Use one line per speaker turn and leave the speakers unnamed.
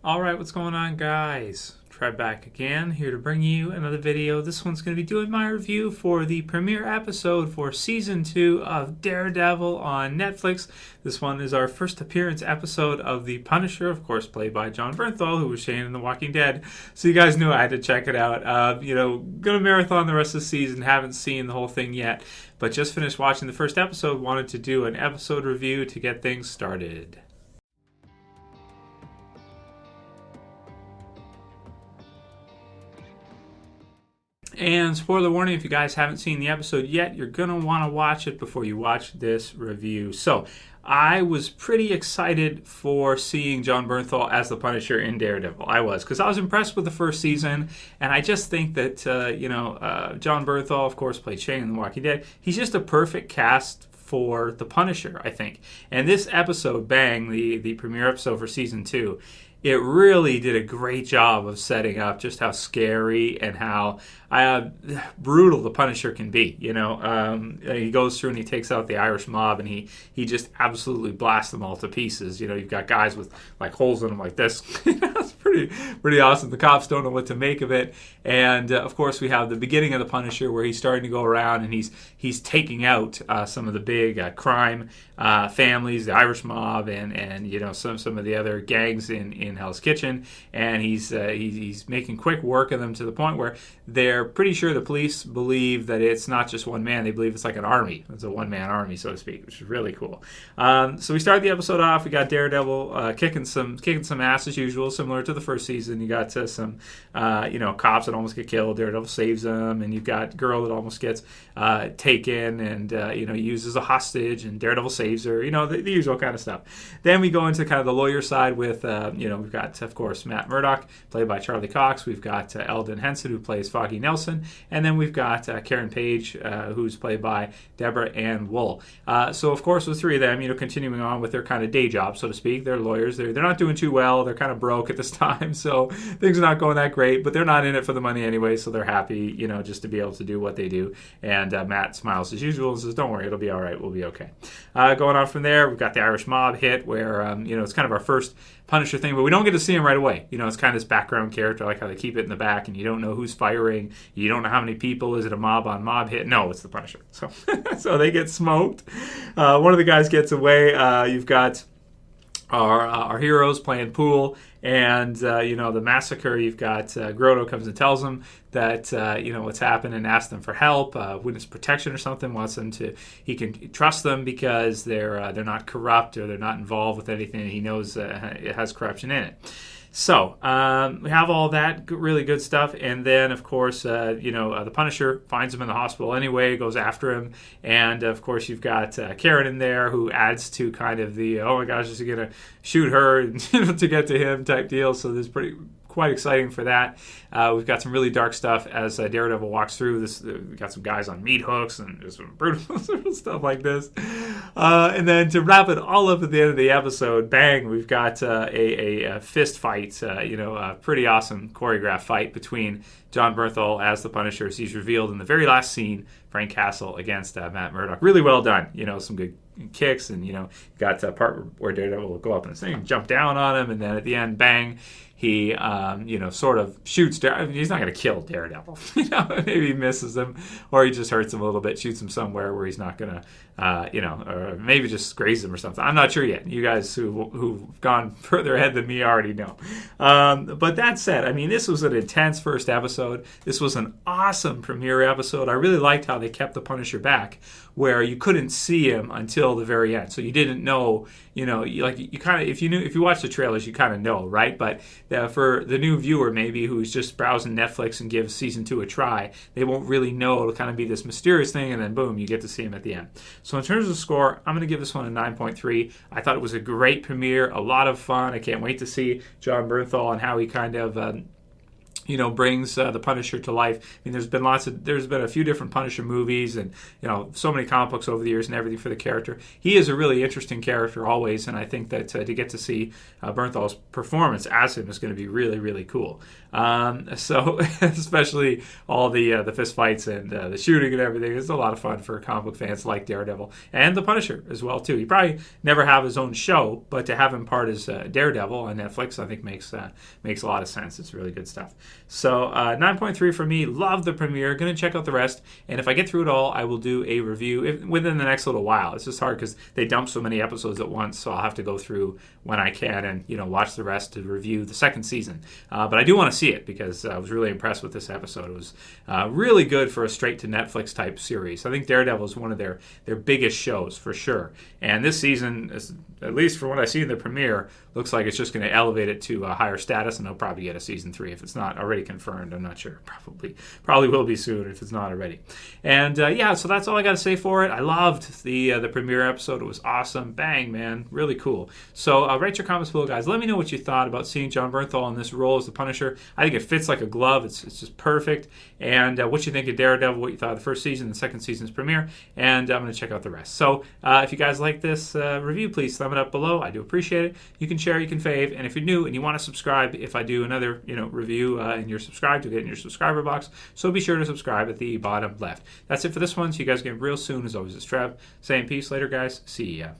Alright, what's going on, guys? Trev back again, here to bring you another video. This one's going to be doing my review for the premiere episode for Season 2 of Daredevil on Netflix. This one is our first appearance episode of the Punisher, of course, played by Jon Bernthal, who was Shane in The Walking Dead. So you guys knew I had to check it out. Gonna marathon the rest of the season, haven't seen the whole thing yet, but just finished watching the first episode, wanted to do an episode review to get things started. And spoiler warning, if you guys haven't seen the episode yet, you're going to want to watch it before you watch this review. So, I was pretty excited for seeing Jon Bernthal as the Punisher in Daredevil. I was, because I was impressed with the first season, and I just think that, Jon Bernthal, of course, played Shane in The Walking Dead. He's just a perfect cast for the Punisher, I think. And this episode, Bang, the premiere episode for Season 2, it really did a great job of setting up just how scary and how brutal the Punisher can be. He goes through and he takes out the Irish mob, and he just absolutely blasts them all to pieces. You've got guys with like holes in them like this. It's pretty awesome. The cops don't know what to make of it, and of course we have the beginning of the Punisher where he's starting to go around and he's taking out some of the big crime families, the Irish mob, and some of the other gangs in Hell's Kitchen, and he's making quick work of them to the point where they're pretty sure the police believe that it's not just one man. They believe it's like an army. It's a one-man army, so to speak, which is really cool. So we started the episode off. We got Daredevil kicking some ass as usual, similar to the first season. You got some cops that almost get killed. Daredevil saves them, and you've got girl that almost gets taken and uses a hostage, and Daredevil saves her. The usual kind of stuff. Then we go into kind of the lawyer side with we've got, of course, Matt Murdock, played by Charlie Cox. We've got Eldon Henson, who plays Foggy Nelson. And then we've got Karen Page, who's played by Deborah Ann Wool. So, of course, the three of them, continuing on with their kind of day job, so to speak. They're lawyers. They're not doing too well. They're kind of broke at this time, so things are not going that great. But they're not in it for the money anyway, so they're happy, just to be able to do what they do. And Matt smiles as usual and says, "Don't worry, it'll be all right. We'll be okay." Going on from there, we've got the Irish mob hit where, it's kind of our first Punisher thing, but we don't get to see him right away. It's kind of this background character, like how they keep it in the back, and you don't know who's firing. You don't know how many people. Is it a mob-on-mob hit? No, it's the Punisher. So, so they get smoked. One of the guys gets away. You've got our heroes playing pool, and the massacre. You've got Grotto comes and tells them that what's happened and asks them for help, witness protection or something. Wants them he can trust them because they're not corrupt or they're not involved with anything. He knows it has corruption in it. So, we have all that really good stuff, and then, of course, the Punisher finds him in the hospital anyway, goes after him, and, of course, you've got Karen in there who adds to kind of the, oh my gosh, is he going to shoot her to get to him type deal, so there's quite exciting for that. We've got some really dark stuff as Daredevil walks through this. We've got some guys on meat hooks and just some brutal stuff like this. And then to wrap it all up at the end of the episode, bang, we've got a fist fight, a pretty awesome choreographed fight between Jon Bernthal as the Punisher. He's revealed in the very last scene, Frank Castle against Matt Murdock. Really well done. Some good kicks, and got a part where Daredevil will go up and thing, jump down on him, and then at the end, bang, he sort of shoots Daredevil. He's not going to kill Daredevil. Maybe he misses him, or he just hurts him a little bit, shoots him somewhere where he's not going to, or maybe just graze him or something. I'm not sure yet. You guys who've gone further ahead than me already know. But that said, this was an intense first episode. This was an awesome premiere episode. I really liked how they kept the Punisher back, where you couldn't see him until the very end. So you didn't know, you kind of, if you watch the trailers, you kind of know, right? But for the new viewer maybe who's just browsing Netflix and gives season 2 a try, they won't really know. It'll kind of be this mysterious thing, and then boom, you get to see him at the end. So in terms of score, I'm going to give this one a 9.3. I thought it was a great premiere, a lot of fun. I can't wait to see Jon Bernthal and how he kind of brings the Punisher to life. I mean, there's been a few different Punisher movies, and so many comic books over the years and everything for the character. He is a really interesting character always, and I think that to get to see Bernthal's performance as him is going to be really, really cool. So especially all the fist fights and the shooting and everything, it's a lot of fun for comic book fans like Daredevil and the Punisher as well too. He probably never have his own show, but to have him part as Daredevil on Netflix, I think makes a lot of sense. It's really good stuff. So 9.3 for me. Love the premiere. Going to check out the rest. And if I get through it all, I will do a review within the next little while. It's just hard because they dump so many episodes at once. So I'll have to go through when I can and watch the rest to review the second season. But I do want to see it because I was really impressed with this episode. It was really good for a straight to Netflix type series. I think Daredevil is one of their biggest shows for sure. And this season, at least for what I see in the premiere, looks like it's just going to elevate it to a higher status, and they'll probably get a season 3 if it's not already confirmed. I'm not sure. Probably will be soon if it's not already. And so that's all I got to say for it. I loved the premiere episode. It was awesome. Bang, man. Really cool. So write your comments below, guys. Let me know what you thought about seeing Jon Bernthal in this role as the Punisher. I think it fits like a glove. It's just perfect. And what you think of Daredevil, what you thought of the first season, the second season's premiere, and I'm going to check out the rest. So if you guys like this review, please thumb it up below. I do appreciate it. You can share, you can fave, and if you're new and you want to subscribe, if I do another review and you're subscribed, you'll get in your subscriber box. So be sure to subscribe at the bottom left. That's it for this one. So you guys get real soon. As always, it's Trev saying peace. Later, guys. See ya.